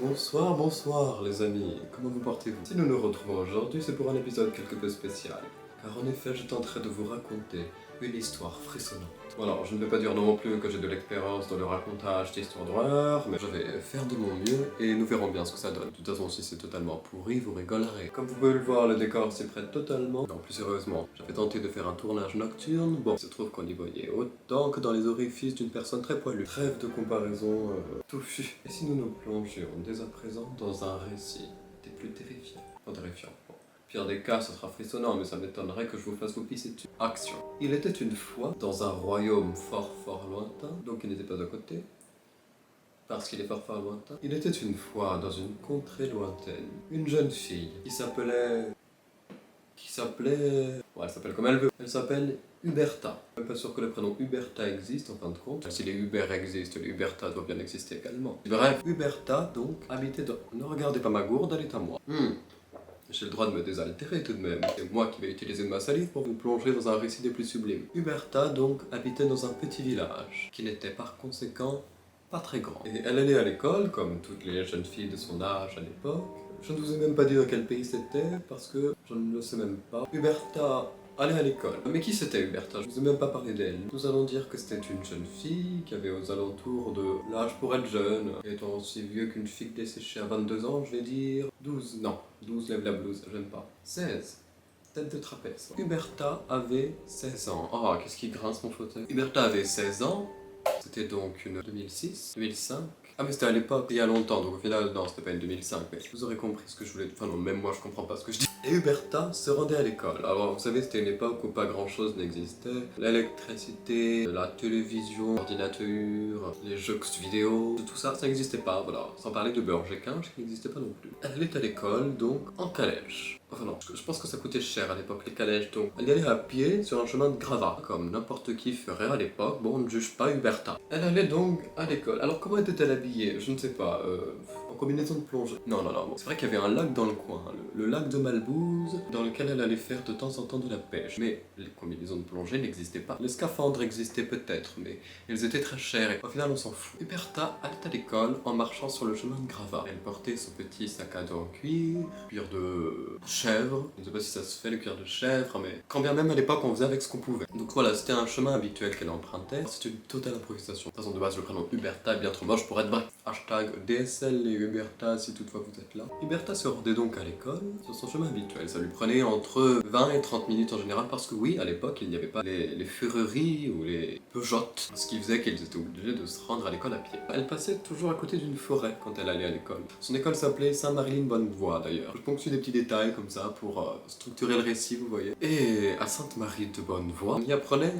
Bonsoir, bonsoir les amis, comment vous portez-vous? Si nous nous retrouvons aujourd'hui, c'est pour un épisode quelque peu spécial. Car en effet, je tenterai de vous raconter une histoire frissonnante. Bon alors, je ne vais pas dire non plus que j'ai de l'expérience dans le racontage d'histoires d'horreur, mais je vais faire de mon mieux et nous verrons bien ce que ça donne. De toute façon, si c'est totalement pourri, vous rigolerez. Comme vous pouvez le voir, le décor s'y prête totalement. Non, plus sérieusement, j'avais tenté de faire un tournage nocturne. Bon, il se trouve qu'on y voyait autant que dans les orifices d'une personne très poilue. Trêve de comparaison touffue. Et si nous nous plongions dès à présent dans un récit des plus terrifiants? Pas terrifiant. Pire des cas, ce sera frissonnant, mais ça m'étonnerait que je vous fasse vous pisser dessus. Action. Il était une fois, dans un royaume fort lointain, donc il n'était pas à côté, parce qu'il est fort lointain. Il était une fois, dans une contrée lointaine, une jeune fille qui s'appelait... Bon, elle s'appelle comme elle veut. Elle s'appelle Huberta. Je suis même pas sûr que le prénom Huberta existe en fin de compte. Si les Hubert existent, les Huberta doivent bien exister également. Bref, Huberta, donc, habitait dans... Ne regardez pas ma gourde, elle est à moi. J'ai le droit de me désaltérer tout de même. C'est moi qui vais utiliser de ma salive pour vous plonger dans un récit des plus sublimes. Huberta, donc, habitait dans un petit village, qui n'était par conséquent pas très grand. Et elle allait à l'école, comme toutes les jeunes filles de son âge à l'époque. Je ne vous ai même pas dit dans quel pays c'était, parce que je ne le sais même pas. Huberta allait à l'école. Mais qui c'était Huberta? Je ne vous ai même pas parlé d'elle. Nous allons dire que c'était une jeune fille qui avait aux alentours de l'âge pour être jeune. Étant aussi vieux qu'une fille desséchée à 22 ans, je vais dire 12. Non, 12 lève la blouse, j'aime pas. 16. Tête de trapèze. Huberta avait 16 ans. Oh, qu'est-ce qui grince mon fauteuil. Huberta avait 16 ans. C'était donc une 2006, 2005. Ah mais c'était à l'époque, il y a longtemps, donc au final, non, c'était pas une 2005, mais vous aurez compris ce que je voulais... Enfin non, même moi je comprends pas ce que je dis. Et Huberta se rendait à l'école. Alors vous savez, c'était une époque où pas grand chose n'existait. L'électricité, la télévision, l'ordinateur, les jeux vidéo, tout ça, ça n'existait pas, voilà. Sans parler de Burger King qui n'existait pas non plus. Elle allait à l'école, donc, en calèche. Enfin non, je pense que ça coûtait cher à l'époque, les calèches, donc elle y allait à pied sur un chemin de gravat, comme n'importe qui ferait à l'époque. Bon, on ne juge pas Huberta. Elle allait donc à l'école. Alors comment était-elle habillée? Je ne sais pas, en combinaison de plongée. Non, bon. C'est vrai qu'il y avait un lac dans le coin, le lac de Malbouze, dans lequel elle allait faire de temps en temps de la pêche. Mais les combinaisons de plongée n'existaient pas. Les scaphandres existaient peut-être, mais ils étaient très chers et au final on s'en fout. Huberta allait à l'école en marchant sur le chemin de gravat. Elle portait son petit sac à dos en cuir de chèvre. Je ne sais pas si ça se fait le cuir de chèvre, mais quand bien même à l'époque on faisait avec ce qu'on pouvait. Donc voilà, c'était un chemin habituel qu'elle empruntait. C'était une totale improvisation. De toute façon, de base, le prénom Huberta est bien trop moche pour être vrai. Hashtag DSL et Huberta si toutefois vous êtes là. Huberta se rendait donc à l'école sur son chemin habituel. Ça lui prenait entre 20 et 30 minutes en général parce que oui, à l'époque, il n'y avait pas les Ferreries ou les Peugeottes, ce qui faisait qu'ils étaient obligés de se rendre à l'école à pied. Elle passait toujours à côté d'une forêt quand elle allait à l'école. Son école s'appelait Sainte-Marie-de-Bonnevoie d'ailleurs. Je ponctue des petits détails comme ça pour structurer le récit, vous voyez. Et à Sainte-Marie-de-Bonnevoie, on y apprenait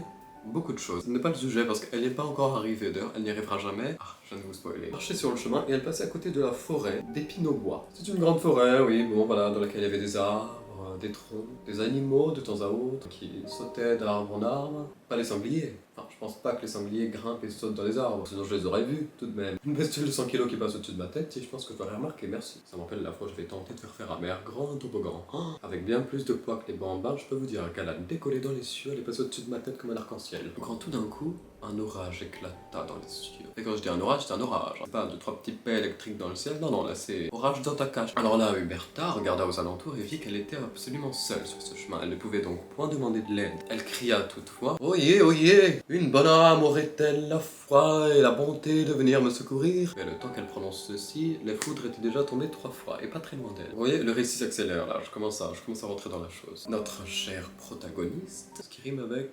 beaucoup de choses. Ce n'est pas le sujet parce qu'elle n'est pas encore arrivée d'ailleurs, elle n'y arrivera jamais. Ah, je viens de vous spoiler. Elle marchait sur le chemin et elle passait à côté de la forêt d'épines au bois. C'est une grande forêt, oui, bon voilà, dans laquelle il y avait des arbres, des troncs, des animaux de temps à autre qui sautaient d'arbre en arbre. Pas les sangliers. Enfin, je pense pas que les sangliers grimpent et sautent dans les arbres, sinon je les aurais vus tout de même. Une bestiole de 100 kilos qui passe au-dessus de ma tête, si je pense que je l'aurais remarqué, merci. Ça m'appelle la fois où j'avais tenté de faire un mer grand toboggan. Avec bien plus de poids que les bambins, je peux vous dire qu'elle a décollé dans les cieux, elle est passée au-dessus de ma tête comme un arc-en-ciel. Quand tout d'un coup, un orage éclata dans les cieux. Et quand je dis un orage, c'est un orage. C'est pas 2-3 petits pets électriques dans le ciel, non, là c'est orage dans ta cage. Alors là, Huberta regarda aux alentours et vit qu'elle était absolument seule sur ce chemin. Elle ne pouvait donc point demander de l'aide. Elle cria toutefois: Oyez, oyez, une bonne âme aurait-elle la foi et la bonté de venir me secourir? Mais le temps qu'elle prononce ceci, les foudres étaient déjà tombées 3 fois, et pas très loin d'elle. Vous voyez, le récit s'accélère là, je commence à rentrer dans la chose. Notre cher protagoniste, ce qui rime avec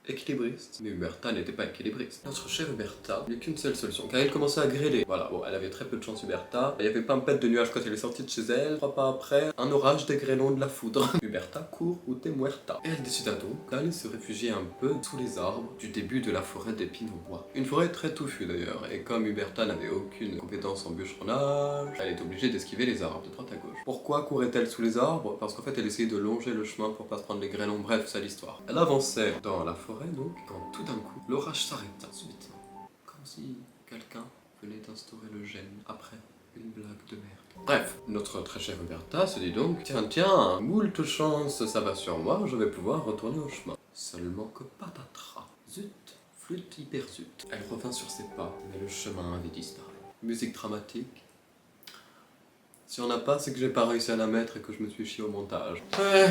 équilibriste. Mais Huberta n'était pas équilibriste. Notre chère Huberta n'eut qu'une seule solution, car elle commençait à grêler. Voilà, bon, elle avait très peu de chance Huberta. Il n'y avait pas un pet de nuages quand elle est sortie de chez elle. 3 pas après, un orage, des grêlons, de la foudre. Huberta court ou te muerta. Et elle décida donc d'aller se réfugier un peu sous les arbres du début de la forêt d'épines au bois. Une forêt très touffue d'ailleurs, et comme Huberta n'avait aucune compétence en bûcheronnage, elle est obligée d'esquiver les arbres de droite à gauche. Pourquoi courait-elle sous les arbres? Parce qu'en fait elle essayait de longer le chemin pour pas se prendre les grêlons, bref, c'est l'histoire. Elle avançait dans la forêt donc, quand tout d'un coup, l'orage s'arrêta subitement. Comme si quelqu'un venait d'instaurer le gène après une blague de merde. Bref, notre très chère Huberta se dit donc: tiens, moult chance, ça va sur moi, je vais pouvoir retourner au chemin. Seulement que patatras. Zut, flûte hyper zut. Elle revint sur ses pas, mais le chemin avait disparu. Musique dramatique, Si on n'a pas, c'est que j'ai pas réussi à la mettre et que je me suis chié au montage.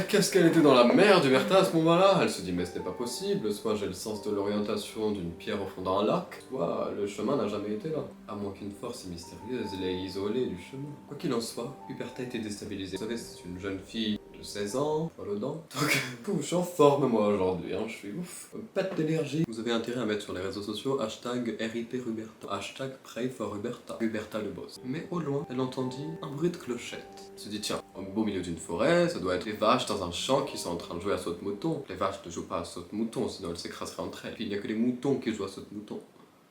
Qu'est-ce qu'elle était dans la merde, Huberta, à ce moment-là? Elle se dit, mais ce n'est pas possible, soit j'ai le sens de l'orientation d'une pierre au fond d'un lac, soit le chemin n'a jamais été là. À moins qu'une force mystérieuse l'ait isolée du chemin. Quoi qu'il en soit, Huberta était déstabilisée. Vous savez, c'est une jeune fille de 16 ans, poil aux dents. Donc, je suis en forme moi aujourd'hui, hein, je suis ouf. Pète d'énergie. Vous avez intérêt à mettre sur les réseaux sociaux hashtag RIP Huberta, hashtag Pray for Huberta, Huberta le boss. Mais au loin, elle entendit un bruit de clochette. Elle se dit, tiens, au beau milieu d'une forêt, ça doit être les vaches dans un champ qui sont en train de jouer à saute-mouton. Les vaches ne jouent pas à saute-mouton, sinon elles s'écraseraient entre elles. Puis il n'y a que les moutons qui jouent à saute-mouton.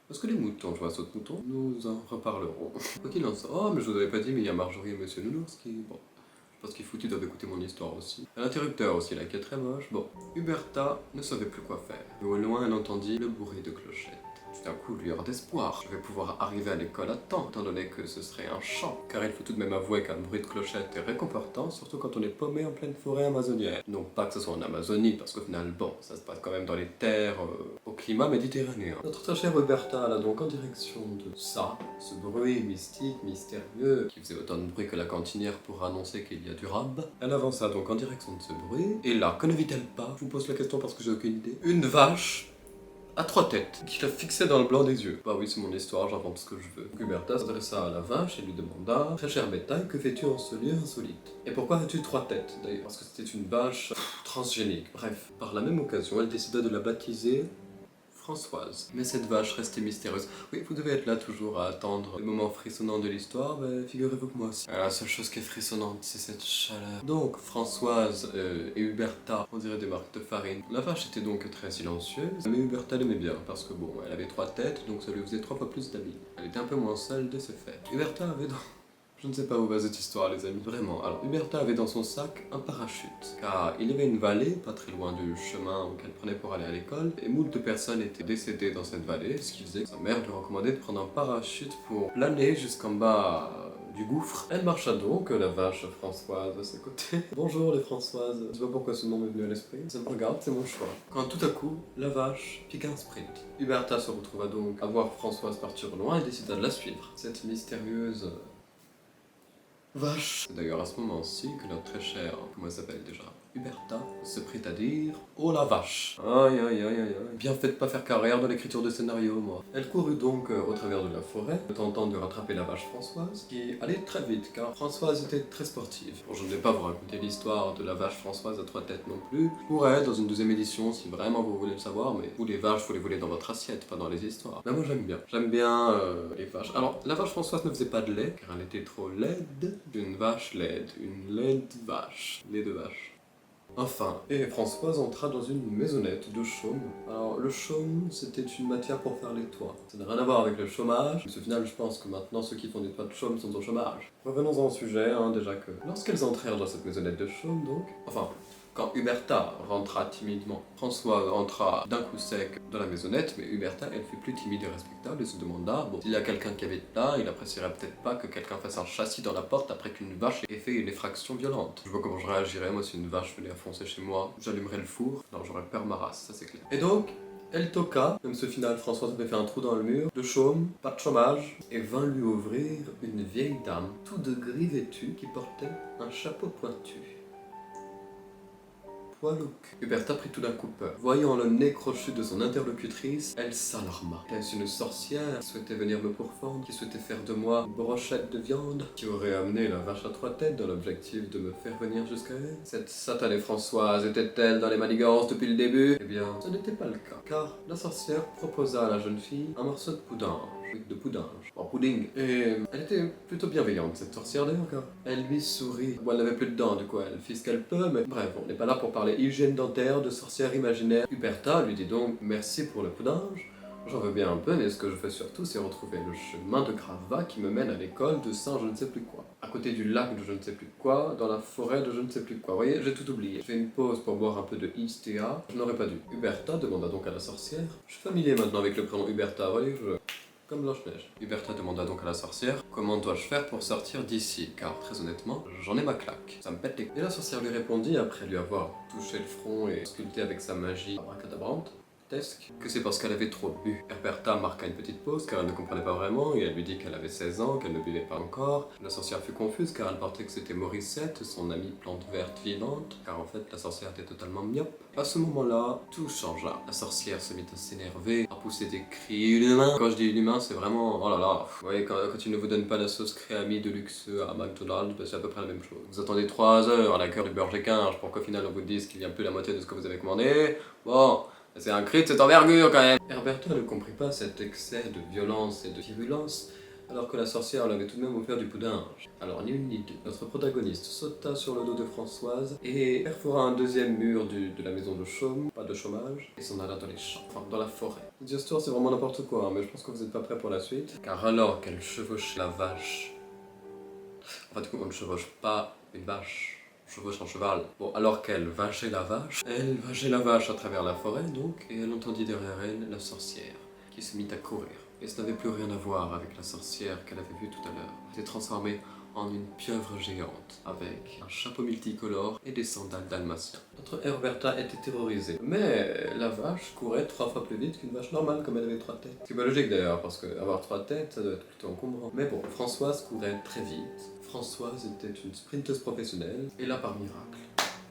Est-ce que les moutons jouent à saute-mouton? Nous en reparlerons. Quoi qu'il en soit, oh, mais je vous avais pas dit, mais il y a Marjorie et Monsieur Nounours qui... Bon. Je pense qu'ils foutus doivent écouter mon histoire aussi. L'interrupteur aussi, là, qui est très moche. Bon, Huberta ne savait plus quoi faire. Mais au loin, elle entendit le bruit de clochette. Tout d'un coup, lueur d'espoir. Je vais pouvoir arriver à l'école à temps, étant donné que ce serait un champ. Car il faut tout de même avouer qu'un bruit de clochette est réconfortant, surtout quand on est paumé en pleine forêt amazonienne. Non pas que ce soit en Amazonie, parce qu'au final, bon, ça se passe quand même dans les terres au climat méditerranéen. Notre très chère Huberta alla donc en direction de ça, ce bruit mystique, mystérieux, qui faisait autant de bruit que la cantinière pour annoncer qu'il y a du rab. Elle avança donc en direction de ce bruit, et là, que ne vit-elle pas? Je vous pose la question parce que j'ai aucune idée. Une vache à 3 têtes, qui la fixait dans le blanc des yeux. Bah oui, c'est mon histoire, j'invente ce que je veux. Huberta s'adressa à la vache et lui demanda: très cher bétail, que fais-tu en ce lieu insolite? Et pourquoi as-tu 3 têtes d'ailleurs? Parce que c'était une vache transgénique. Bref, par la même occasion, elle décida de la baptiser Françoise. Mais cette vache restait mystérieuse. Oui, vous devez être là toujours à attendre le moment frissonnant de l'histoire, ben figurez-vous que moi aussi. La seule chose qui est frissonnante, c'est cette chaleur. Donc, Françoise et Huberta, on dirait des marques de farine. La vache était donc très silencieuse, mais Huberta l'aimait bien, parce que bon, elle avait 3 têtes, donc ça lui faisait 3 fois plus d'amis. Elle était un peu moins seule de ce fait. Huberta avait donc... Je ne sais pas où va cette histoire, les amis. Vraiment. Alors, Huberta avait dans son sac un parachute. Car il y avait une vallée, pas très loin du chemin qu'elle prenait pour aller à l'école, et moult de personnes étaient décédées dans cette vallée, ce qui faisait que sa mère lui recommandait de prendre un parachute pour planer jusqu'en bas du gouffre. Elle marcha donc, la vache Françoise à ses côtés. Bonjour les Françoises. Je sais pas pourquoi ce nom m'est venu à l'esprit. Ça me regarde, c'est mon choix. Quand tout à coup, la vache piqua un sprint. Huberta se retrouva donc à voir Françoise partir au loin et décida de la suivre. Cette mystérieuse... vache. C'est d'ailleurs à ce moment-ci que notre très chère, comment elle s'appelle déjà, Huberta, se prit à dire: oh la vache. Aïe aïe aïe aïe aïe. Bien fait de pas faire carrière dans l'écriture de scénario, moi. Elle courut donc au travers de la forêt, tentant de rattraper la vache Françoise, qui allait très vite, car Françoise était très sportive. Bon, je ne vais pas vous raconter l'histoire de la vache Françoise à 3 têtes non plus. Je pourrais, dans une deuxième édition, si vraiment vous voulez le savoir, mais vous les vaches, faut les voler dans votre assiette, pas dans les histoires. Mais moi j'aime bien. J'aime bien les vaches. Alors, la vache Françoise ne faisait pas de lait, car elle était trop laide. Une vache laide. Une laide vache. Lait de vache. Enfin, et Françoise entra dans une maisonnette de chaume. Alors, le chaume, c'était une matière pour faire les toits. Ça n'a rien à voir avec le chômage, mais au final, je pense que maintenant, ceux qui font des toits de chaume sont au chômage. Revenons-en au sujet, déjà que... Lorsqu'elles entrèrent dans cette maisonnette de chaume, donc... Enfin, quand Huberta rentra timidement, Françoise entra d'un coup sec dans la maisonnette, mais Huberta, elle fut plus timide et respectable et se demanda, bon, s'il y a quelqu'un qui habite là, il apprécierait peut-être pas que quelqu'un fasse un châssis dans la porte après qu'une vache ait fait une effraction violente. Je vois comment je réagirais, moi, si une vache venait à foncer chez moi. J'allumerais le four, non, j'aurais peur ma race, ça c'est clair. Et donc, elle toqua, même ce final, Françoise avait fait un trou dans le mur, de chaume, pas de chômage, et vint lui ouvrir une vieille dame, toute de gris vêtue, qui portait un chapeau pointu. Huberta prit tout d'un coup peur. Voyant le nez crochu de son interlocutrice, elle s'alarma. Était-ce une sorcière qui souhaitait venir me pourfendre, qui souhaitait faire de moi une brochette de viande, qui aurait amené la vache à 3 têtes dans l'objectif de me faire venir jusqu'à elle? Cette satanée Françoise était-elle dans les manigances depuis le début? Eh bien, ce n'était pas le cas, car la sorcière proposa à la jeune fille un morceau de poudinge. De poudinge, en pudding. Et elle était plutôt bienveillante, cette sorcière d'ailleurs, car elle lui sourit. Bon, elle n'avait plus de dents, du coup, elle fit ce qu'elle peut, mais bref, on n'est pas là pour parler hygiène dentaire de sorcière imaginaire. Huberta lui dit donc merci pour le poudinge. J'en veux bien un peu, mais ce que je veux surtout, c'est retrouver le chemin de Grava qui me mène à l'école de Saint je ne sais plus quoi. À côté du lac de je ne sais plus quoi, dans la forêt de je ne sais plus quoi. Vous voyez, j'ai tout oublié. Je fais une pause pour boire un peu de Istea. Je n'aurais pas dû. Huberta demanda donc à la sorcière. Je suis familier maintenant avec le prénom Huberta, voyez, comme Blanche-Neige. Huberta demanda donc à la sorcière: comment dois-je faire pour sortir d'ici? Car, très honnêtement, j'en ai ma claque. Ça me pète les... Et la sorcière lui répondit, après lui avoir touché le front et sculpté avec sa magie abracadabrante: grotesque, que c'est parce qu'elle avait trop bu. Herberta marqua une petite pause car elle ne comprenait pas vraiment et elle lui dit qu'elle avait 16 ans, qu'elle ne buvait pas encore. La sorcière fut confuse car elle pensait que c'était Morissette, son amie plante verte vivante, car en fait la sorcière était totalement myope. À ce moment-là, tout changea. La sorcière se mit à s'énerver, à pousser des cris inhumains. Quand je dis inhumain, c'est vraiment, oh là là. Vous voyez, quand il ne vous donne pas la sauce créamie de luxe à McDonald's, ben c'est à peu près la même chose. Vous attendez 3 heures à la cœur du Burger King pour qu'au final on vous dise qu'il y a plus la moitié de ce que vous avez commandé. Bon, c'est un cri de cette envergure quand même. Herberta ne comprit pas cet excès de violence et de virulence, alors que la sorcière lui avait tout de même offert du poudinge. Alors ni une ni deux, notre protagoniste sauta sur le dos de Françoise et perfora un deuxième mur de la maison de chaume, pas de chômage, et s'en alla dans les champs, enfin dans la forêt. Cette histoire c'est vraiment n'importe quoi, hein, mais je pense que vous n'êtes pas prêts pour la suite. Car alors qu'elle chevauchait la vache, enfin du coup on ne chevauche pas une vache, on chevauche un cheval. Bon, alors qu'elle vachait la vache, elle vachait la vache à travers la forêt donc, et elle entendit derrière elle la sorcière, qui se mit à courir. Et ça n'avait plus rien à voir avec la sorcière qu'elle avait vue tout à l'heure. Elle s'était transformée en une pieuvre géante, avec un chapeau multicolore et des sandales dalmatiens. Notre Herberta était terrorisée. Mais la vache courait 3 fois plus vite qu'une vache normale, comme elle avait 3 têtes. C'est pas logique d'ailleurs, parce qu'avoir 3 têtes, ça doit être plutôt encombrant. Mais bon, Françoise courait très vite. Françoise était une sprinteuse professionnelle, et là par miracle,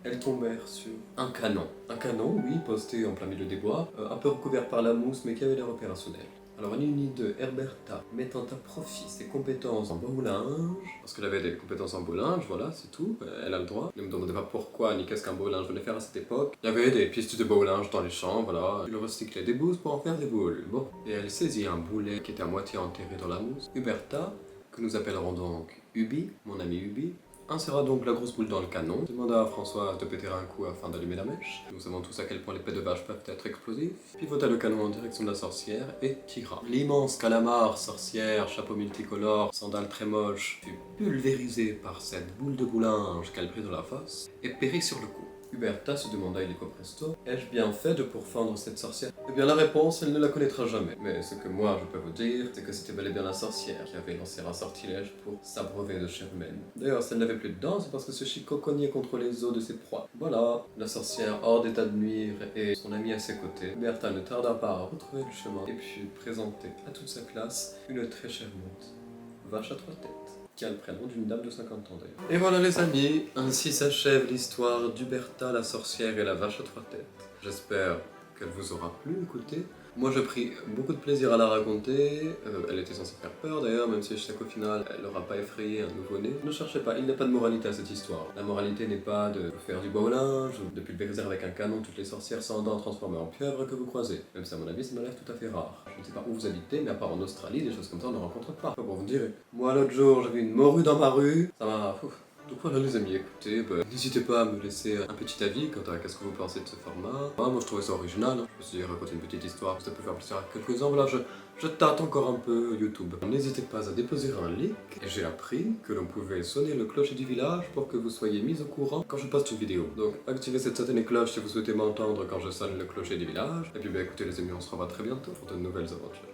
elles tombèrent sur un canon. Un canon, oui, posté en plein milieu des bois, un peu recouvert par la mousse, mais qui avait l'air opérationnel. Alors ni une ni deux, Herberta, mettant à profit ses compétences en beau linge, parce qu'elle avait des compétences en beau linge, voilà, c'est tout, elle a le droit. Ne me demandez pas pourquoi ni qu'est-ce qu'un beau linge venait faire à cette époque. Il y avait des pistes de beau linge dans les champs, voilà. Il recyclait des bouses pour en faire des boules. Bon, et elle saisit un boulet qui était à moitié enterré dans la mousse. Huberta, que nous appellerons donc Ubi, mon ami Ubi, insérera donc la grosse boule dans le canon, demanda à Françoise de péter un coup afin d'allumer la mèche. Nous savons tous à quel point les pets de vache peuvent être explosifs. Pivota le canon en direction de la sorcière et tira. L'immense calamar, sorcière, chapeau multicolore, sandales très moches, fut pulvérisé par cette boule de boulinge qu'elle prit dans la fosse et périt sur le coup. Huberta se demanda illico presto, ai-je bien fait de pourfendre cette sorcière? Eh bien la réponse, elle ne la connaîtra jamais. Mais ce que moi je peux vous dire, c'est que c'était bel et bien la sorcière qui avait lancé un sortilège pour s'abreuver de chair humaine. D'ailleurs, si elle n'avait plus de dents, c'est parce que ce chicot cognait contre les os de ses proies. Voilà, la sorcière hors d'état de nuire et son ami à ses côtés. Huberta ne tarda pas à retrouver le chemin et puis présenter à toute sa classe une très charmante vache à 3 têtes, qui a le prénom d'une dame de 50 ans d'ailleurs. Et voilà les amis, ainsi s'achève l'histoire d'Huberta, la sorcière et la vache à 3 têtes. J'espère qu'elle vous aura plu, écoutez. Moi j'ai pris beaucoup de plaisir à la raconter, elle était censée faire peur d'ailleurs, même si je sais qu'au final elle n'aura pas effrayé un nouveau-né. Ne cherchez pas, il n'y a pas de moralité à cette histoire. La moralité n'est pas de faire du beau linge, ou de pulvériser avec un canon toutes les sorcières sans dents transformées en pieuvres que vous croisez. Même si à mon avis ça me l'air tout à fait rare. Je ne sais pas où vous habitez, mais à part en Australie, des choses comme ça on ne rencontre pas. Bon, vous me direz. Moi l'autre jour j'ai vu une morue dans ma rue, ça m'a... Donc voilà les amis, écoutez, n'hésitez pas à me laisser un petit avis quant à qu'est-ce que vous pensez de ce format. Moi je trouvais ça original, je me suis dit raconter une petite histoire, ça peut faire plaisir à quelques-uns. Voilà, je tâte encore un peu YouTube. N'hésitez pas à déposer un like, et j'ai appris que l'on pouvait sonner le clocher du village pour que vous soyez mis au courant quand je poste une vidéo. Donc activez cette certaine cloche si vous souhaitez m'entendre quand je sonne le clocher du village. Et puis écoutez les amis, on se revoit très bientôt pour de nouvelles aventures.